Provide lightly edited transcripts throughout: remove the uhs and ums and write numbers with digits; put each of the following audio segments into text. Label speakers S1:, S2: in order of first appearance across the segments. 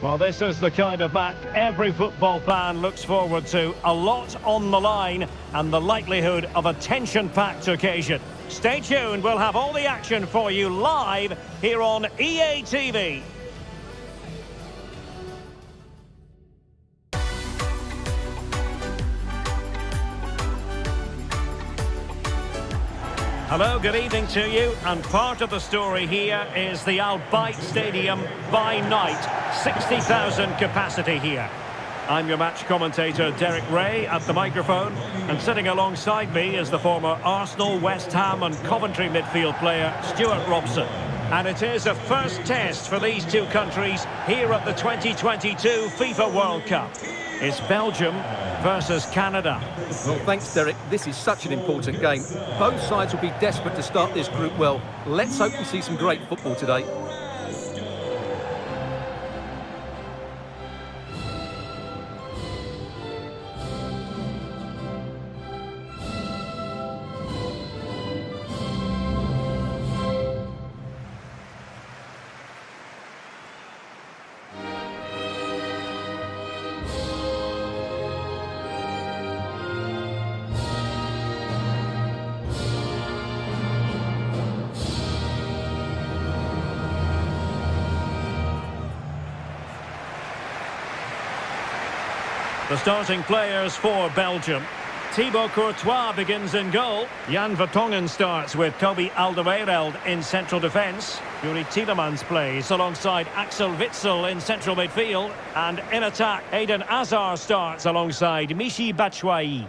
S1: Well, this is the kind of match every football fan looks forward to. A lot on the line and the likelihood of a tension-packed occasion. Stay tuned, we'll have all the action for you live here on EA TV. Hello, good evening to you, and part of the story here is the Bayt Stadium by night. 60,000 capacity here. I'm your match commentator Derek Ray at the microphone, and sitting alongside me is the former Arsenal, West Ham and Coventry midfield player Stuart Robson. And it is a first test for these two countries here at the 2022 FIFA World Cup. It's Belgium versus Canada.
S2: Well, thanks, Derek. This is such an important game. Both sides will be desperate to start this group well. Let's hope we see some great football today.
S1: The starting players for Belgium. Thibaut Courtois begins in goal. Jan Vertonghen starts with Toby Alderweireld in central defence. Yuri Tielemans plays alongside Axel Witsel in central midfield. And in attack, Eden Hazard starts alongside Michy Batshuayi.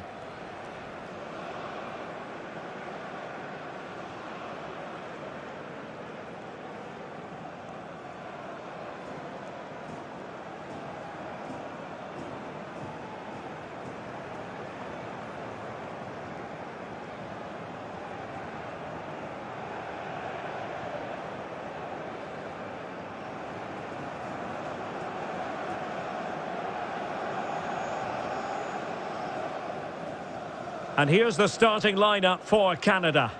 S1: And here's the starting lineup for Canada.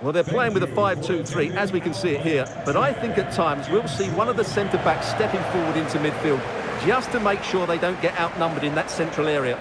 S2: Well, they're playing with a 5-2-3, as we can see it here. But I think at times we'll see one of the centre-backs stepping forward into midfield, just to make sure they don't get outnumbered in that central area.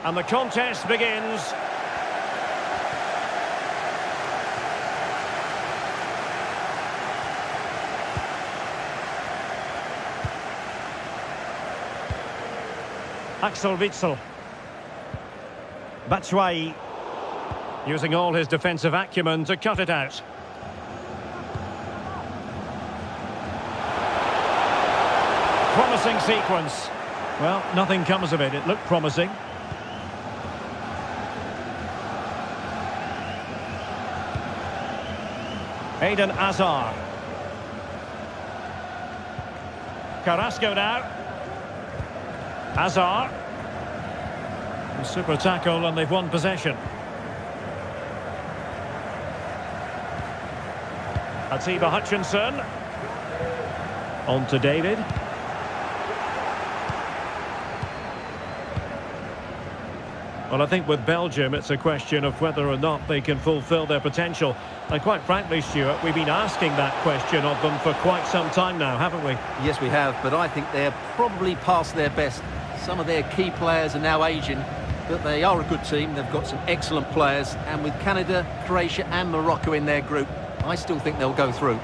S1: And the contest begins. Axel Witsel. Batshuayi using all his defensive acumen to cut it out. Promising sequence. Well, nothing comes of it. It looked promising. Eden Hazard. Carrasco now. Hazard. A super tackle and they've won possession. Atiba Hutchinson. On to David. Well, I think with Belgium, it's a question of whether or not they can fulfil their potential. And quite frankly, Stuart, we've been asking that question of them for quite some time now, haven't we?
S2: Yes, we have, but I think they're probably past their best. Some of their key players are now aging, but they are a good team. They've got some excellent players, and with Canada, Croatia and Morocco in their group, I still think they'll go through.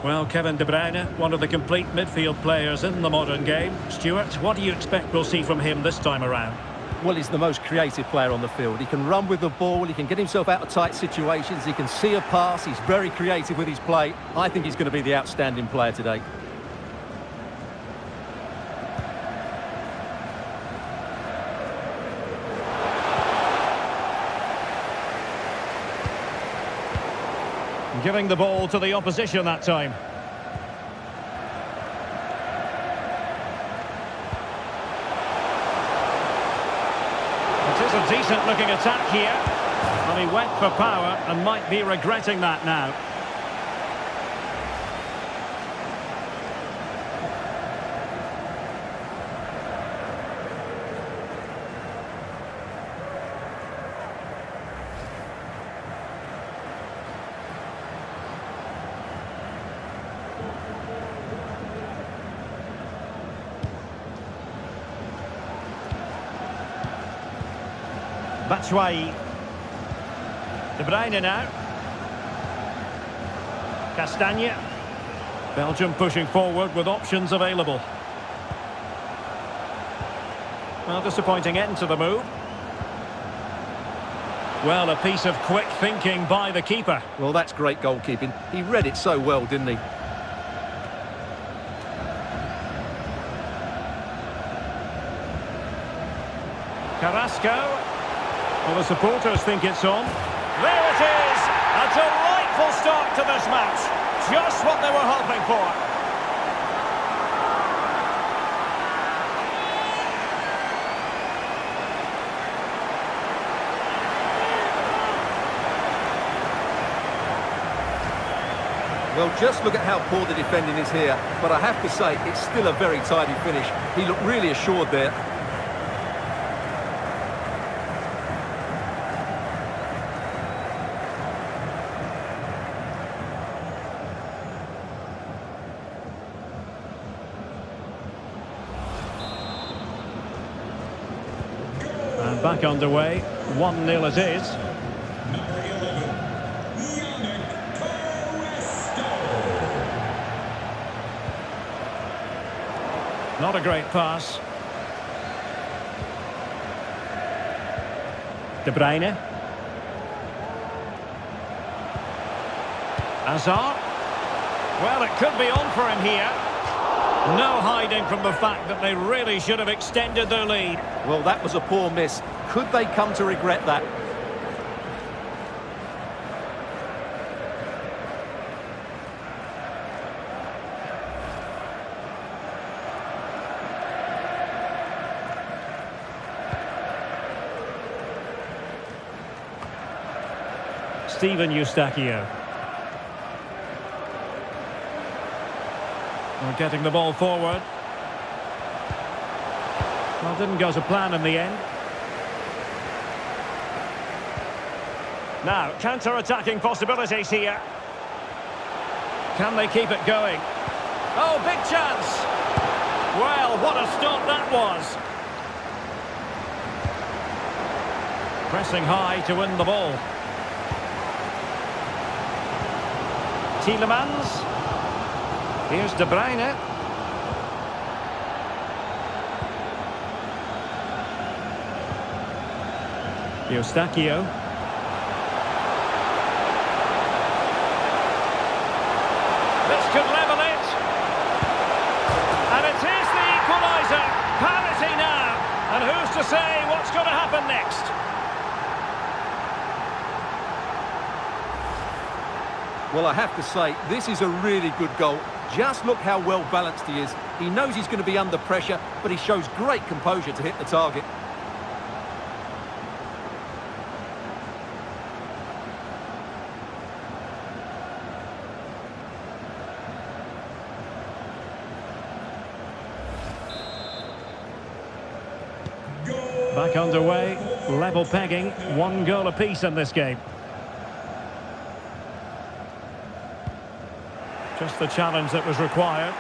S1: Well, Kevin De Bruyne, one of the complete midfield players in the modern game. Stuart, what do you expect we'll see from him this time around?
S2: Well, he's the most creative player on the field. He can run with the ball, he can get himself out of tight situations, he can see a pass, he's very creative with his play. I think he's going to be the outstanding player today.
S1: Giving the ball to the opposition that time. a decent-looking attack here. Well, he went for power and might be regretting that now. Matchday. De Bruyne now. Castagne. Belgium pushing forward with options available. Well, disappointing end to the move. Well, a piece of quick thinking by the keeper.
S2: Well, that's great goalkeeping. He read it so well, didn't he?
S1: Carrasco. Well, the supporters think it's on. There it is! A delightful start to this match. Just what they were hoping for.
S2: Well, just look at how poor the defending is here. But I have to say, it's still a very tidy finish. He looked really assured there.
S1: And back underway, 1-0 it is. Not a great pass. De Bruyne. Hazard. Well, it could be on for him here. No hiding from the fact that they really should have extended their lead.
S2: Well, that was a poor miss. Could they come to regret that?
S1: Steven Eustachio. Well, getting the ball forward. Well, didn't go to plan in the end. Now, counter-attacking possibilities here. Can they keep it going? Oh, big chance! Well, what a stop that was! Pressing high to win the ball. Tielemans. Here's De Bruyne. Eustachio. This could level it. And it is the equaliser. Parity now. And who's to say what's going to happen next?
S2: Well, I have to say, this is a really good goal. Just look how well balanced he is. He knows he's going to be under pressure, but he shows great composure to hit the target.
S1: Back underway, level pegging, 1 goal apiece in this game. Just the challenge that was required.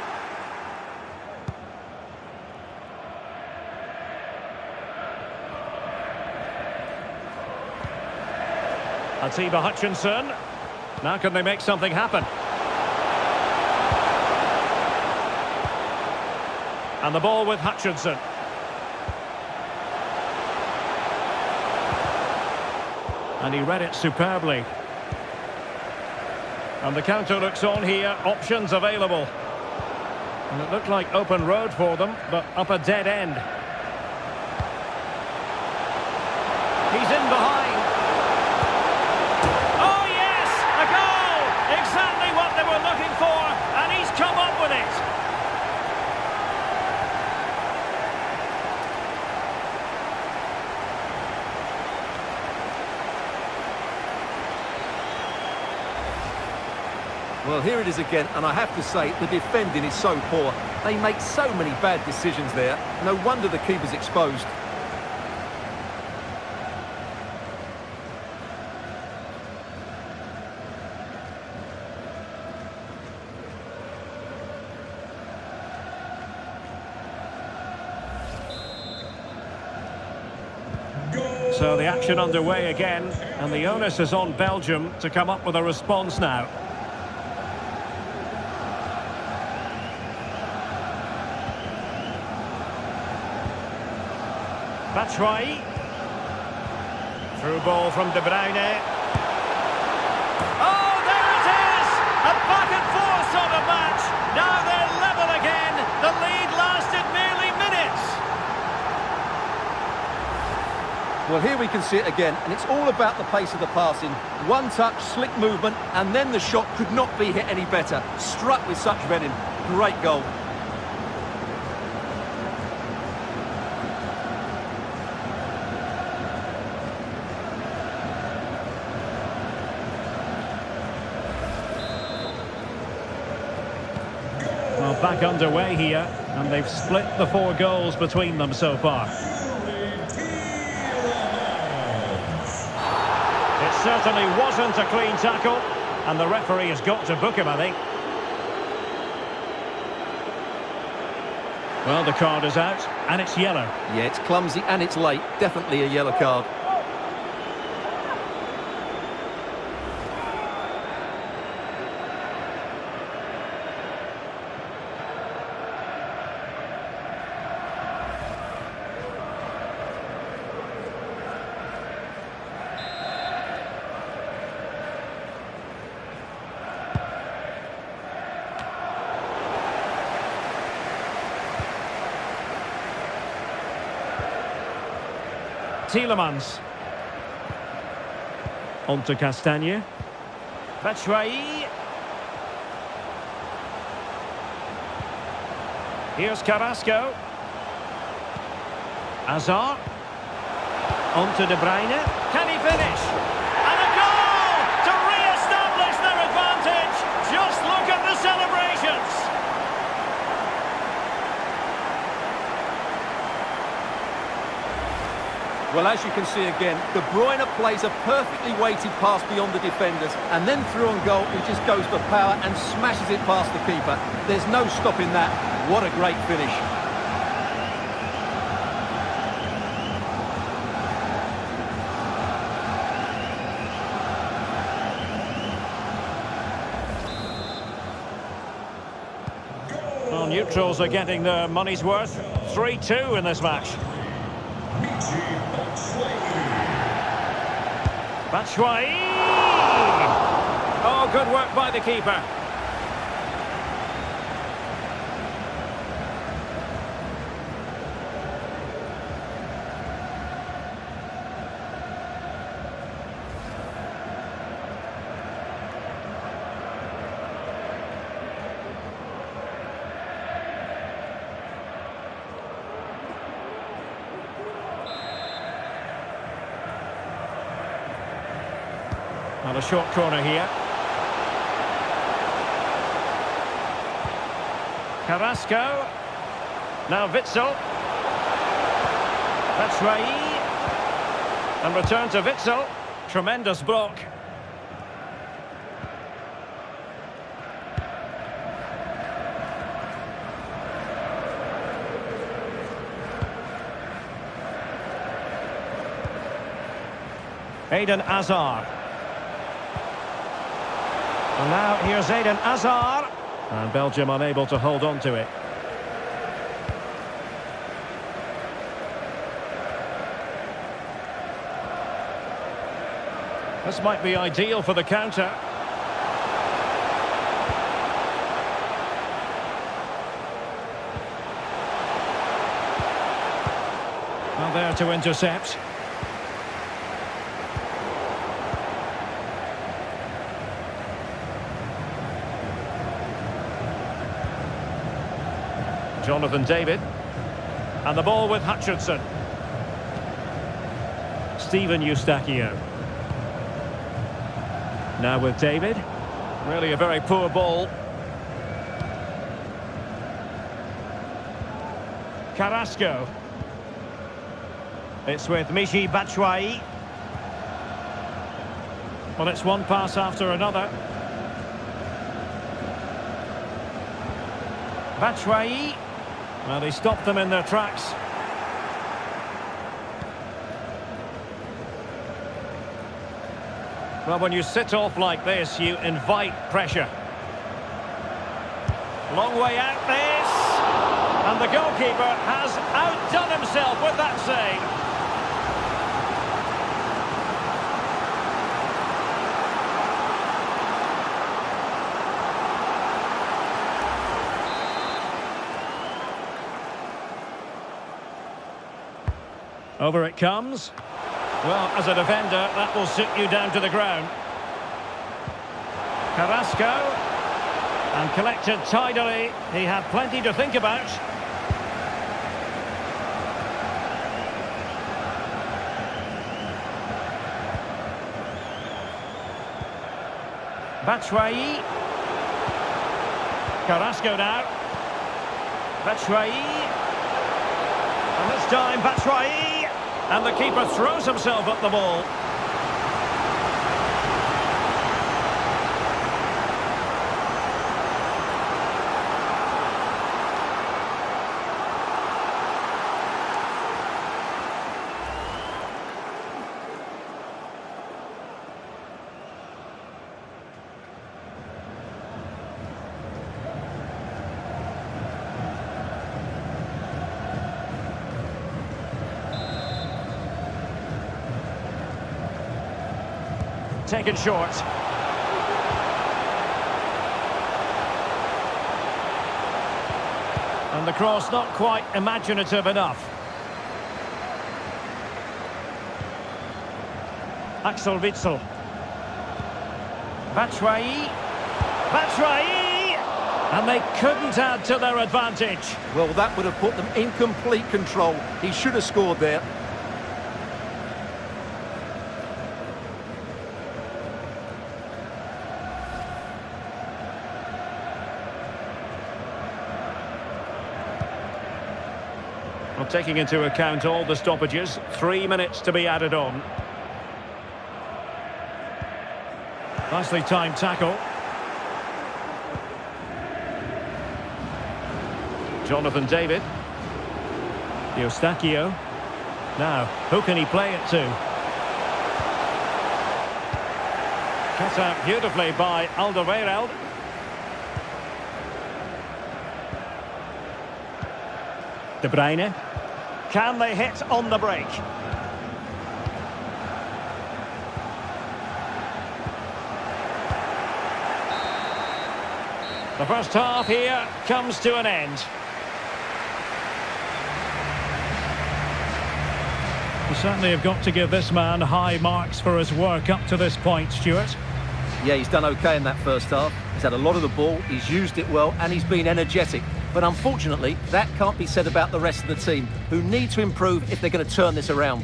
S1: Atiba Hutchinson. Now can they make something happen? And the ball with Hutchinson. And he read it superbly. And the counter looks on here, options available. And it looked like open road for them, but up a dead end. He's in behind. Oh yes, a goal! Exactly what they were looking for, and he's come up with it.
S2: Well, here it is again, and I have to say, the defending is so poor. They make so many bad decisions there. No wonder the keeper's exposed.
S1: So the action underway again, and the onus is on Belgium to come up with a response now. Matchday. Through ball from De Bruyne. Oh, there it is! A back and forth sort of match. Now they're level again. The lead lasted merely minutes.
S2: Well, here we can see it again, and it's all about the pace of the passing. One touch, slick movement, and then the shot could not be hit any better. Struck with such venom. Great goal.
S1: Well, back underway here, and they've split the 4 goals between them so far. It certainly wasn't a clean tackle, and the referee has got to book him, I think. Well, the card is out, and it's yellow.
S2: Yeah, it's clumsy and it's late. Definitely a yellow card.
S1: Tielemans. On to Castagne. Matchday. Here's Carrasco. Hazard. On to De Bruyne. Can he finish? And a goal to re-establish their advantage. Just look at the celebrations.
S2: Well, as you can see again, De Bruyne plays a perfectly weighted pass beyond the defenders, and then through on goal, he just goes for power and smashes it past the keeper. There's no stopping that. What a great finish.
S1: Well, neutrals are getting their money's worth. 3-2 in this match. Matchday! Oh, good work by the keeper. And a short corner here. Carrasco. Now Witsel. Matchday. And return to Witsel. Tremendous block. Eden Hazard. And now here's Eden Hazard. And Belgium unable to hold on to it. This might be ideal for the counter. Well, there to intercept. Jonathan David. And the ball with Hutchinson. Steven Eustachio. Now with David. Really a very poor ball. Carrasco. It's with Michy Batshuayi. Well, it's one pass after another. Batshuayi. Well, he stopped them in their tracks. Well, when you sit off like this, you invite pressure. Long way out this. And the goalkeeper has outdone himself with that save. Over it comes. Well, as a defender, that will sit you down to the ground. Carrasco. And collected tidily. He had plenty to think about. Batshuayi. Carrasco now. Batshuayi. And this time Batshuayi. And the keeper throws himself at the ball. Taken short. And the cross not quite imaginative enough. Axel Witsel. Batshuayi. Batshuayi! And they couldn't add to their advantage.
S2: Well, that would have put them in complete control. He should have scored there.
S1: Well, taking into account all the stoppages, 3 minutes to be added on. Nicely timed tackle. Jonathan David. Eustachio. Now, who can he play it to? Cut out beautifully by Alderweireld. De Bruyne. Can they hit on the break? The first half here comes to an end. You certainly have got to give this man high marks for his work up to this point, Stuart.
S2: Yeah, he's done okay in that first half. He's had a lot of the ball, he's used it well, and he's been energetic. But unfortunately, that can't be said about the rest of the team, who need to improve if they're going to turn this around.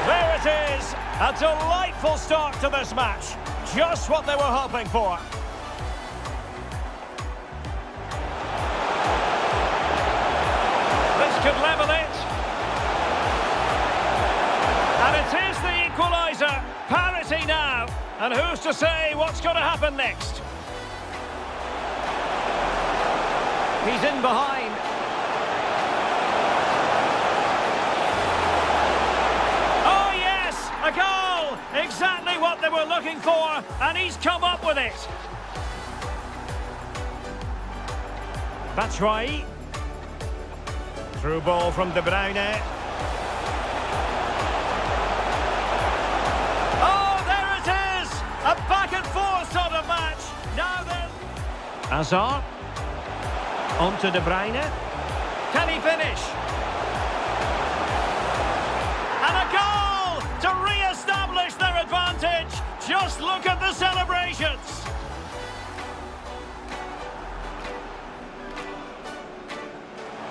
S1: There it is! A delightful start to this match. Just what they were hoping for. This could level it. And it is the equaliser. Parity now. And who's to say what's going to happen next? He's in behind. Oh yes, a goal! Exactly what they were looking for, and he's come up with it. Batshuayi. Through ball from De Bruyne. A back and forth sort of match. Now then. Hazard. On to De Bruyne. Can he finish? And a goal to re-establish their advantage. Just look at the celebrations.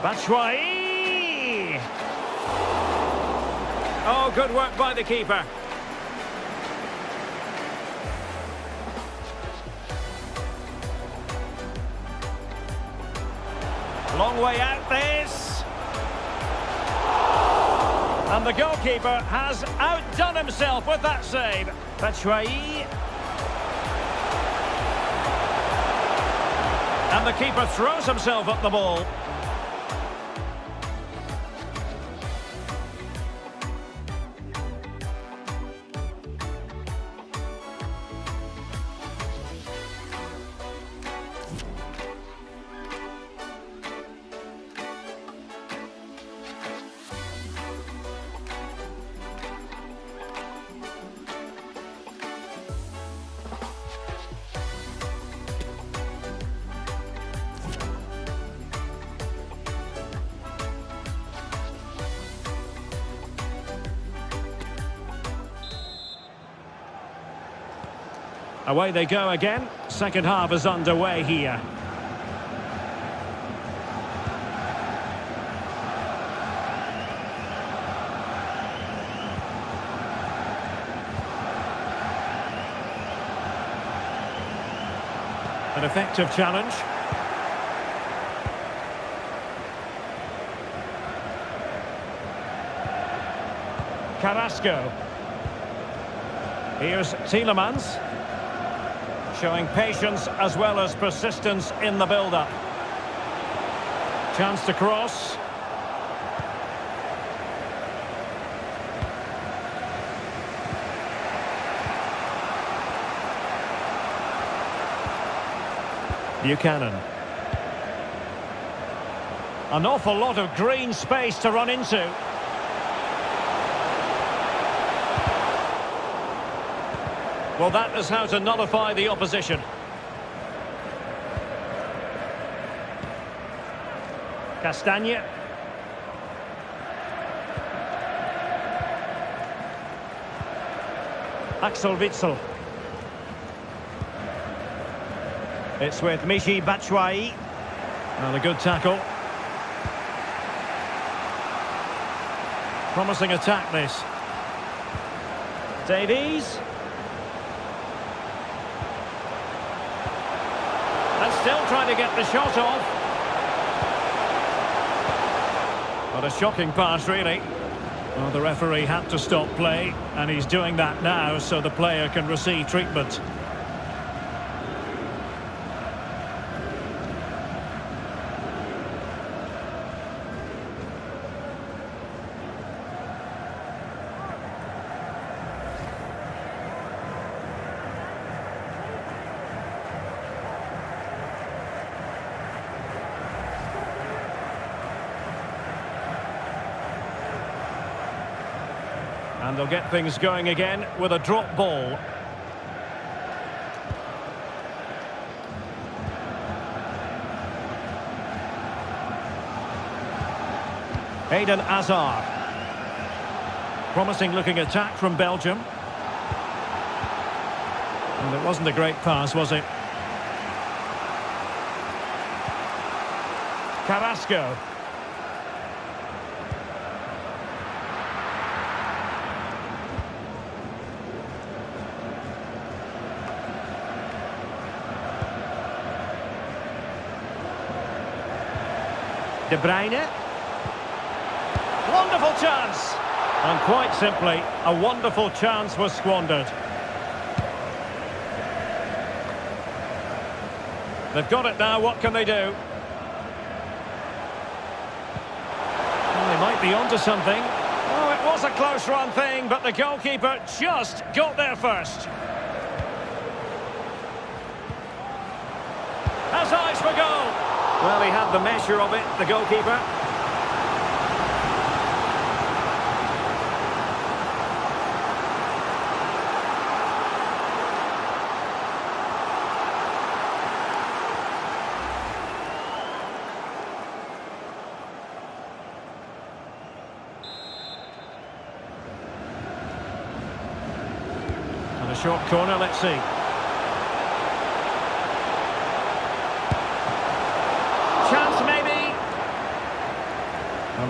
S1: Batshuayi! Oh, good work by the keeper. Long way out this. And the goalkeeper has outdone himself with that save. Batshuayi. And the keeper throws himself at the ball. Away they go again. Second half is underway here. An effective challenge. Carrasco. Here's Tielemans. Showing patience as well as persistence in the build-up. Chance to cross. Buchanan. An awful lot of green space to run into. Well, that is how to nullify the opposition. Castagne. Axel Witsel. It's with Michy Batshuayi. And a good tackle. Promising attack, this. Davies. And still trying to get the shot off. What a shocking pass, really. Well, the referee had to stop play, and he's doing that now so the player can receive treatment. And they'll get things going again with a drop ball. Eden Hazard. Promising looking attack from Belgium. And it wasn't a great pass, was it? Carrasco. De Bruyne. Wonderful chance. And quite simply, a wonderful chance was squandered. They've got it now, what can they do? Well, they might be onto something. Oh, it was a close run thing, but the goalkeeper just got there first. Has eyes for goal. Well, he had the measure of it, the goalkeeper. And a short corner, let's see.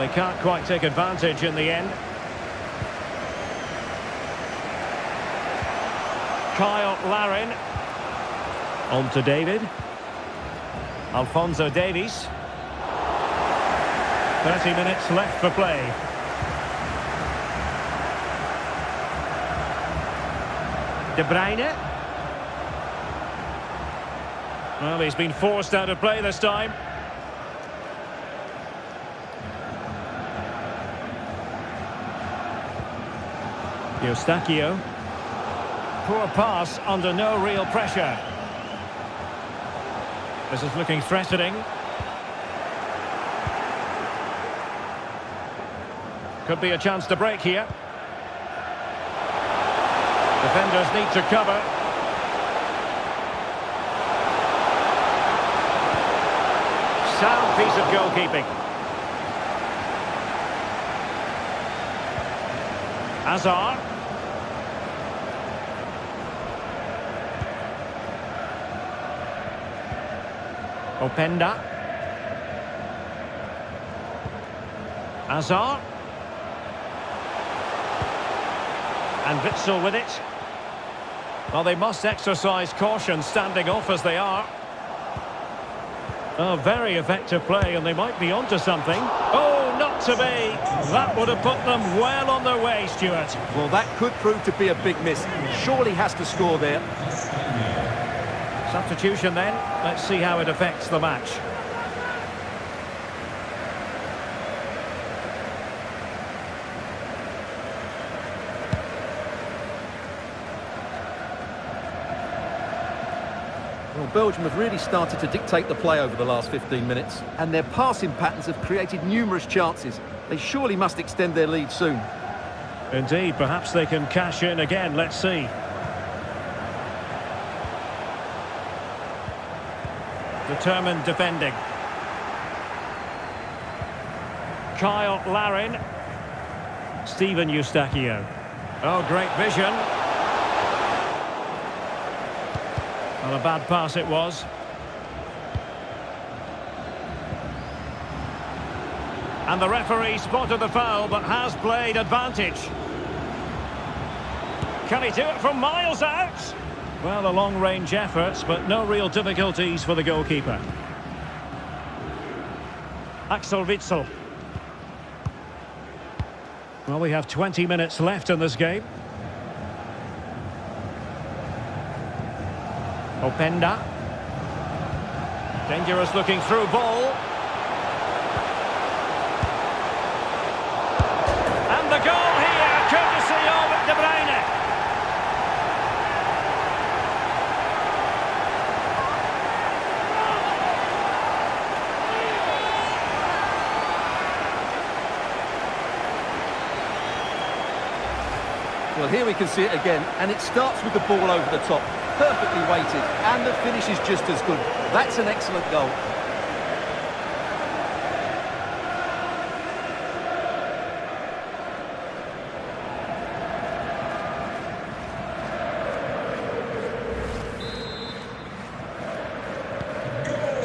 S1: they can't quite take advantage in the end. Kyle Larin. On to David. Alphonso Davies. 30 minutes left for play. De Bruyne. Well, he's been forced out of play this time. Eustachio. Poor pass under no real pressure. This is looking threatening. Could be a chance to break here. Defenders need to cover. Sound piece of goalkeeping. Hazard. Openda. Hazard. And Witsel with it. Well, they must exercise caution standing off as they are. Oh, very effective play, and they might be onto something. Oh, not to be. That would have put them well on their way, Stuart.
S2: Well, that could prove to be a big miss. Surely has to score there.
S1: Substitution then. Let's see how it affects the match.
S2: Well, Belgium have really started to dictate the play over the last 15 minutes, and their passing patterns have created numerous chances. They surely must extend their lead soon.
S1: Indeed, perhaps they can cash in again. Let's see. Determined defending. Kyle Larin. Steven Eustachio. Oh, great vision. Well, a bad pass it was. And the referee spotted the foul, but has played advantage. Can he do it from miles out? Well, a long-range efforts, but no real difficulties for the goalkeeper. Axel Witsel. Well, we have 20 minutes left in this game. Openda. Dangerous looking through ball. And the goal here, courtesy of De Bruyne.
S2: Well, here we can see it again, and it starts with the ball over the top. Perfectly weighted, and the finish is just as good. That's an excellent goal.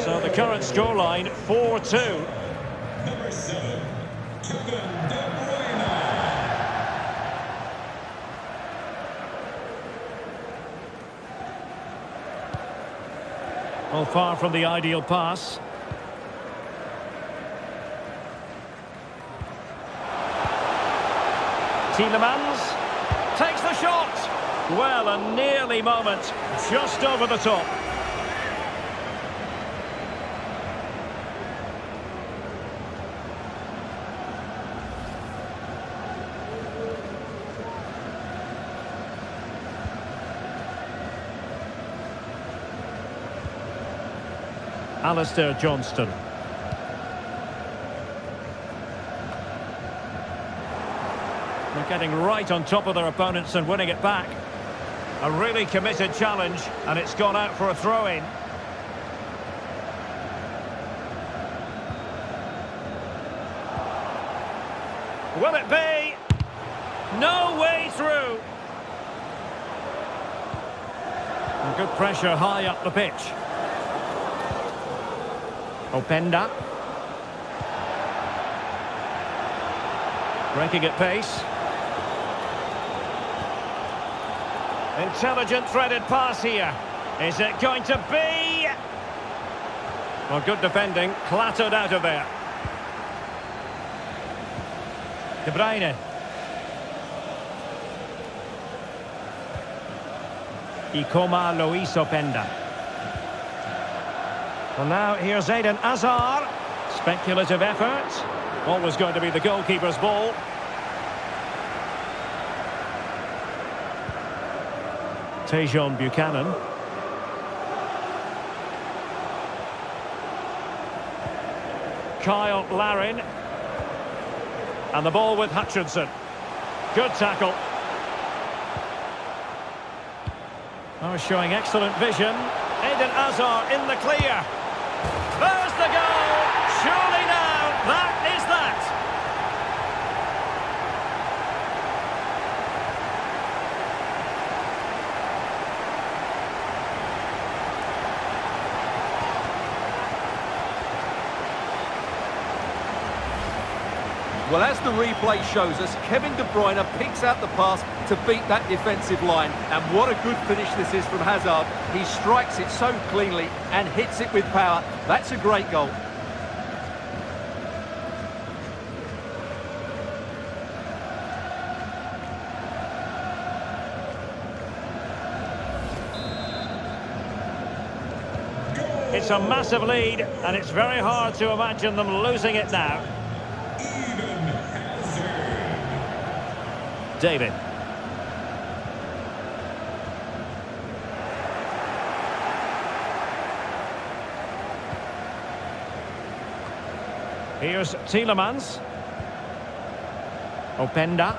S1: So the current scoreline, 4-2.
S3: Number 7,
S1: Well, far from the ideal pass. Tielemans takes the shot. Well, a nearly moment, just over the top. Alistair Johnston. They're getting right on top of their opponents and winning it back. A really committed challenge, and it's gone out for a throw-in. Will it be? No way through. And good pressure high up the pitch. Openda. Breaking at pace. Intelligent threaded pass here. Is it going to be? Well, good defending, clattered out of there. De Bruyne. Ikoma Luis Openda. Well, now here's Eden Hazard. Speculative effort. Always going to be the goalkeeper's ball. Tejon Buchanan. Kyle Larin. And the ball with Hutchinson. Good tackle. Oh, showing excellent vision. Eden Hazard in the clear. There's the goal. Surely now, that is that.
S2: Well, as the replay shows us, Kevin De Bruyne picks out the pass to beat that defensive line. And what a good finish this is from Hazard. He strikes it so cleanly and hits it with power. That's a great goal.
S1: It's a massive lead, and it's very hard to imagine them losing it now. David. Here's Tielemans. Openda.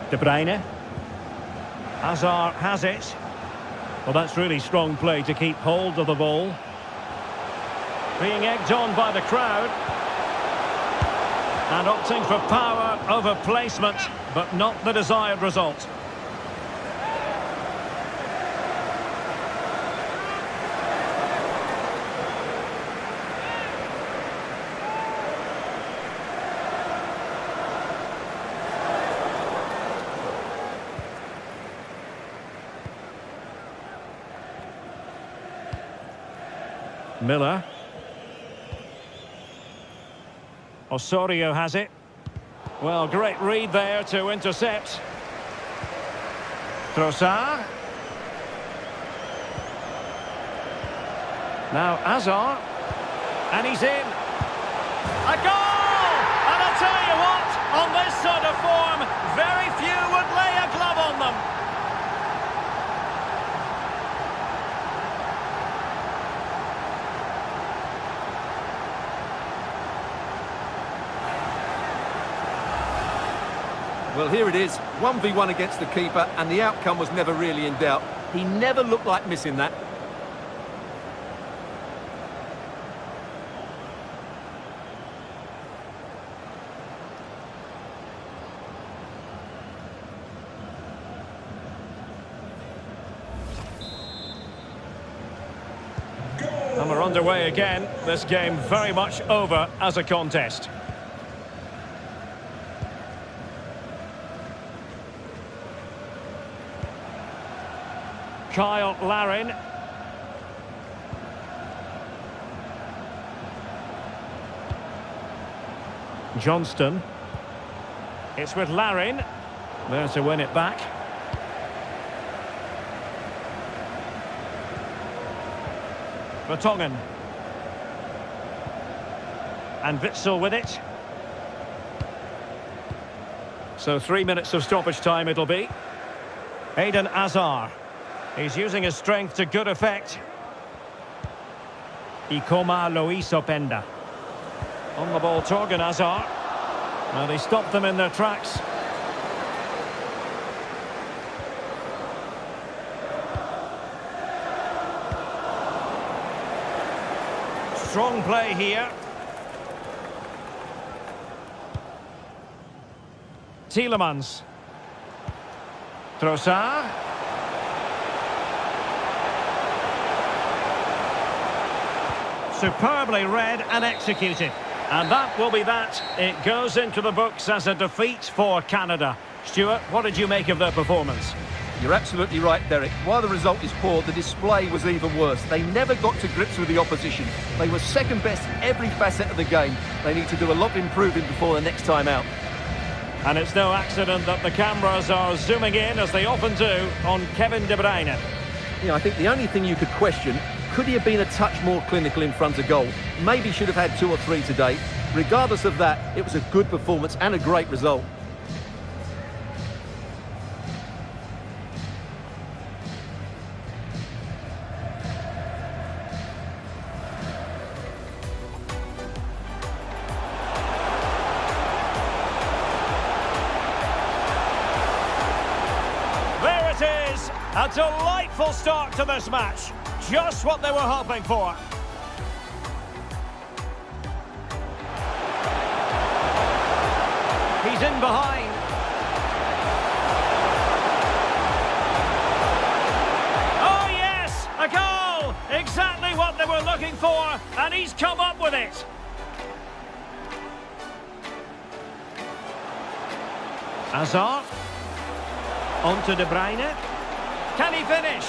S1: De Bruyne. Hazard has it. Well, that's really strong play to keep hold of the ball. Being egged on by the crowd. And opting for power over placement, but not the desired result. Miller. Osorio has it. Well, great read there to intercept. Trossard. Now Hazard. And he's in. A goal! And I'll tell you what, on this sort of form, very few would lay a glove on them.
S2: Well, here it is, 1v1 against the keeper, and the outcome was never really in doubt. He never looked like missing that.
S1: And we're underway again. This game very much over as a contest. Kyle Larin. Johnston. It's with Larin. There to win it back. Vertonghen. And Witsel with it. So 3 minutes of stoppage time it'll be. Eden Hazard. He's using his strength to good effect. Ikoma Luis Openda. On the ball, Torgan Hazard. Well, they stopped them in their tracks. Strong play here. Tielemans. Trossard. Superbly read and executed. And that will be that. It goes into the books as a defeat for Canada. Stuart, what did you make of their performance?
S2: You're absolutely right, Derek. While the result is poor, the display was even worse. They never got to grips with the opposition. They were second best in every facet of the game. They need to do a lot of improving before the next time out.
S1: And it's no accident that the cameras are zooming in, as they often do, on Kevin De Bruyne.
S2: I think the only thing you could question, could he have been a touch more clinical in front of goal? Maybe should have had 2 or 3 today. Regardless of that, it was a good performance and a great result.
S1: A delightful start to this match. Just what they were hoping for. He's in behind. Oh yes, a goal! Exactly what they were looking for, and he's come up with it. Hazard. On to De Bruyne. Can he finish?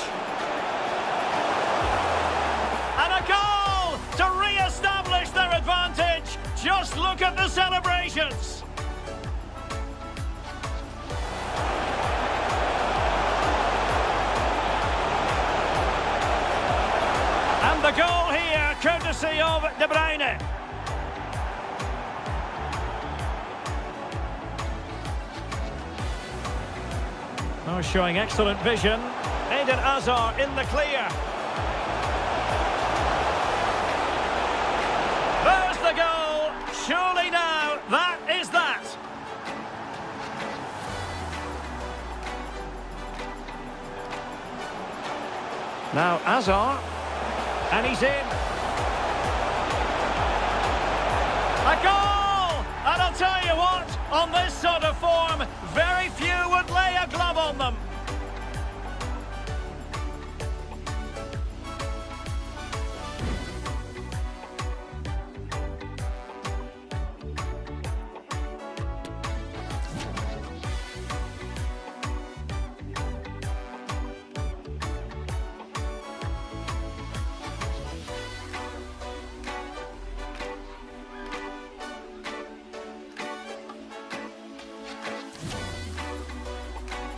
S1: And a goal to re-establish their advantage. Just look at the celebrations. And the goal here, courtesy of De Bruyne. Oh, showing excellent vision. Eden Hazard in the clear. There's the goal. Surely now, that is that. Now Hazard. And he's in. A goal! And I'll tell you what, on this sort of form,